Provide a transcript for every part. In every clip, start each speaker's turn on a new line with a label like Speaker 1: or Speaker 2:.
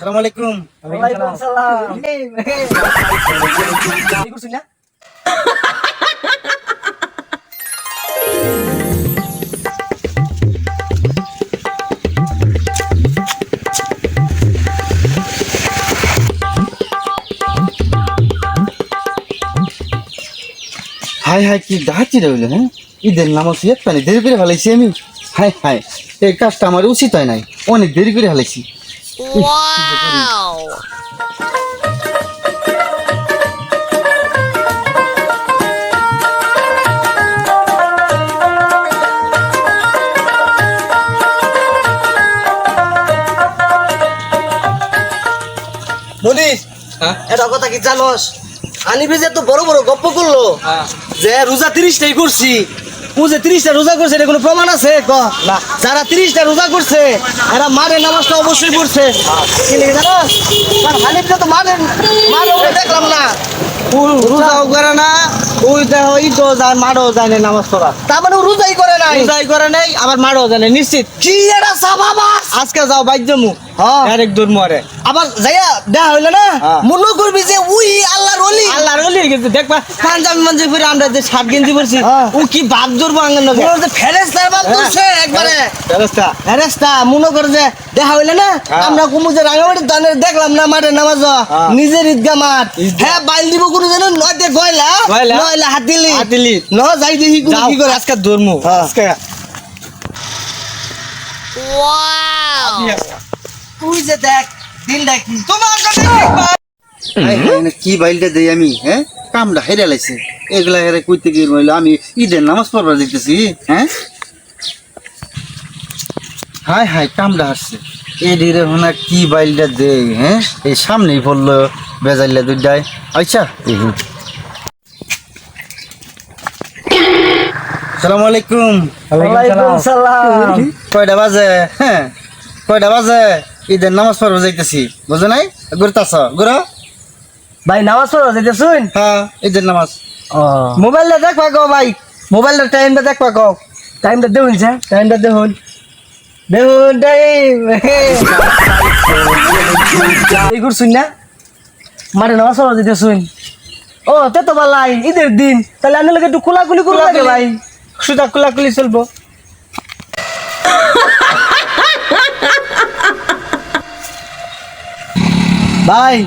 Speaker 1: আসসালামু আলাইকুম।
Speaker 2: ওয়ালাইকুম সালাম। কি করছিস না?
Speaker 1: হাই হাই কি ডাহাতি রইল, হ্যাঁ ঈদের নামাজ একটা দেরি করে ফেলাইছি আমি। হাই হাই, এই কাজটা আমার উচিত হয় নাই, অনেক দেরি করে ফেলাইছি।
Speaker 2: মনির, এটা কথা কি জানোস? আনিবে যে এত বড় বড় গপ্প করলো যে রোজা 30টাই করছি, ও যে 30টা রোজা করছে এটা কোনো প্রমাণ আছে? না। যারা 30টা রোজা করছে এরা মারে নামাজটা অবশ্যই পড়ছে। কি লিখে জানোস? আর হানিফকে তো মারে দেখলাম না,
Speaker 1: রোজাও করে না, ওই দেখো ঈদও যায়, মাঠও যায় না নামাজ পড়া।
Speaker 2: তার মানে ও রোজাই করে নাই।
Speaker 1: রোজাই করে নাই, আবার মাঠও যায় না নিশ্চিত।
Speaker 2: কি এটা সাবাবাস!
Speaker 1: আজকে যাও বাইর জমু, এক দূর মরে
Speaker 2: আবার যাইয়া দেখা হইলো না,
Speaker 1: হ্যাঁ।
Speaker 2: মনে করবি যে উই আল্লাহর ওলি।
Speaker 1: আল্লাহর ওলি গেছে দেখবা, পাঞ্জাবি মাঞ্জাবি পরে আমরা যে শার্ট গেঞ্জি পরছি,
Speaker 2: হ্যাঁ।
Speaker 1: ও কি ভাব ধরবো আঙ্গন নগে।
Speaker 2: মনে হচ্ছে ফেরেশতার বাপ করছে একবারে।
Speaker 1: ফেরেশতা।
Speaker 2: ফেরেশতা মনে করে যে দেখা হইলো না,
Speaker 1: হ্যাঁ।
Speaker 2: আমরা কুমু যে রাঙামাটির দানের দেখলাম না মাঠে নামাজ,
Speaker 1: হ্যাঁ।
Speaker 2: নিজের ঈদগা মাঠ।
Speaker 1: ঈদগাহ।
Speaker 2: হ্যাঁ বাইল দিব কোনো জানো নয়তে গয়লা
Speaker 1: গয়লা।
Speaker 2: নয়লা হাতিলি
Speaker 1: হাতিলি।
Speaker 2: ন যাই দেখি কোনো
Speaker 1: যাও,
Speaker 2: কি করে।
Speaker 1: আজকে ধরমু
Speaker 2: হ্যাঁ।
Speaker 1: আজকে।
Speaker 2: তুই যে দেখ দিন দেখি তোমার
Speaker 1: কি বাইলটা দেই আমি, হ্যাঁ কামটা হেরে লাইছে, এগুলা হেরে কইতে গিয়ে রইল আমি ঈদের নামাজ পড়বার দিতেছি, হ্যাঁ হাই হাই কামটা আসছে এদিরে হোনা কি বাইলটা দেই, হ্যাঁ এই সামনেই পড়লো বেজাইলা দুইটাই। আচ্ছা আসসালামু আলাইকুম।
Speaker 2: ওয়ালাইকুম সালাম।
Speaker 1: কয়টা বাজে? হ্যাঁ কয়টা বাজে? ঈদের নামাজ পড়বা যাইতেছি, বুঝো নাই? ঘুরতাছ ঘুরো।
Speaker 2: ভাই নামাজ পড়া যেতে শুন।
Speaker 1: হ্যাঁ ঈদের নামাজ।
Speaker 2: মোবাইলটা দেখবা গো ভাই, মোবাইলটা টাইমটা দেখবা গো, টাইমটা দেখুন স্যার, টাইমটা দেখুন দেখুন টাইম। এই করছুন না মাঠে নামাজ পড়া যেতে শুন। ও তে তো ভালাই ঈদের দিন, তাহলে আমি লোক একটু খোলাখুলি করবো লাগে ভাই, সুতা খোলাখুলি চলবো। ভাই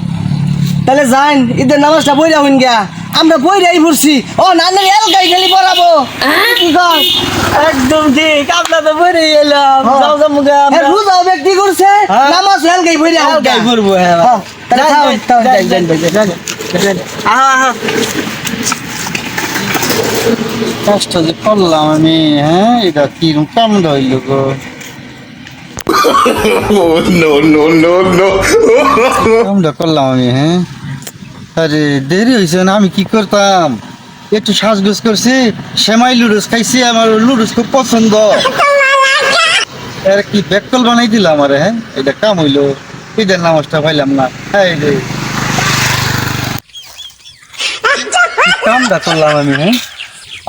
Speaker 2: তাহলে যান ঈদের নামাজটা বইরা হইন গা, আমরা বইরাই পড়ছি। ও না না এলকাই খালি পড়াবো কি কর?
Speaker 1: একদম ঠিক, আমরা তো বইরে এলাম। যাও যাও মুগা
Speaker 2: রোজা ব্যক্তি করছে নামাজ এলকাই বইরা হোক
Speaker 1: গাই করবো। হ্যাঁ
Speaker 2: তাহলে খাও তাও যান
Speaker 1: কষ্ট যে করলাম আমি, হ্যাঁ এটা কিরম কামড় হইল গো। কামড়া করলাম আমি, হ্যাঁ আরে দেরি হয়েছে না, আমি কি করতাম, একটু সাজগোজ করছি, সেমাই লুডুস খাইছি, আমার লুডুস খুব পছন্দ। আর কি ব্যাককল বানাই দিলাম আমারে, হ্যাঁ এটা কাম হইলো, ঈদের নামাজটা পাইলাম না। এই রে কামটা করলাম আমি, হ্যাঁ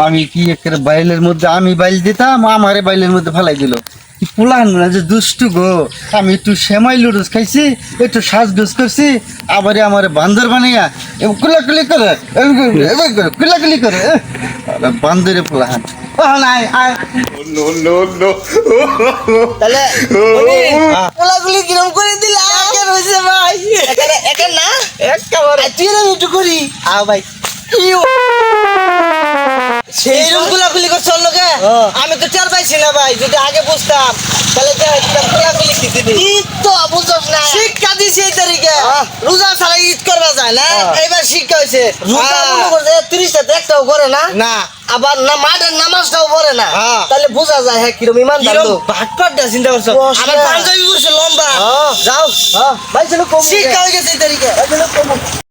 Speaker 1: আমি কি একেবারে বাইলের মধ্যে আমি বাইল দিতাম, আমারে বাইলের মধ্যে ফেলাই দিল। কি পোলান না যে দুষ্টু গো, আমি একটু সেমাই লুডুস খাইছি, একটু সাজগোজ করছি, আবারে আমার বান্দর বানাইয়া কুলাকুলি করে কুলাকুলি করে বান্দরে পোলাহান। নাই আয়
Speaker 2: তাহলে পোলাগুলি কিরম করে দিলা কেন হইছে ভাই? একা না একেবারে তুই না একটু করি
Speaker 1: ভাই
Speaker 2: সেইরকম গুলাগুলি করছ লোকে, আমি তো চাল পাইছি না ভাই, যদি আগে বুঝতাম তাহলে গুলাগুলি ঈদ তো বুঝছ না, শিক্ষা দিছে এই তারিখে রোজা ছাড়া ঈদ করবা যায় না, এইবার শিক্ষা হয়েছে। রোজা মনে করছে 30টা একটাও করে না,
Speaker 1: না
Speaker 2: আবার না মাঠের নামাজটাও পড়ে না, তাহলে বোঝা যায় হ্যাঁ কিরম ইমান
Speaker 1: ভাগপাটটা চিন্তা করছো,
Speaker 2: আমার পাঞ্জাবি পড়ছে লম্বা, যাও ভাই চলো শিক্ষা হয়ে গেছে এই তারিখে।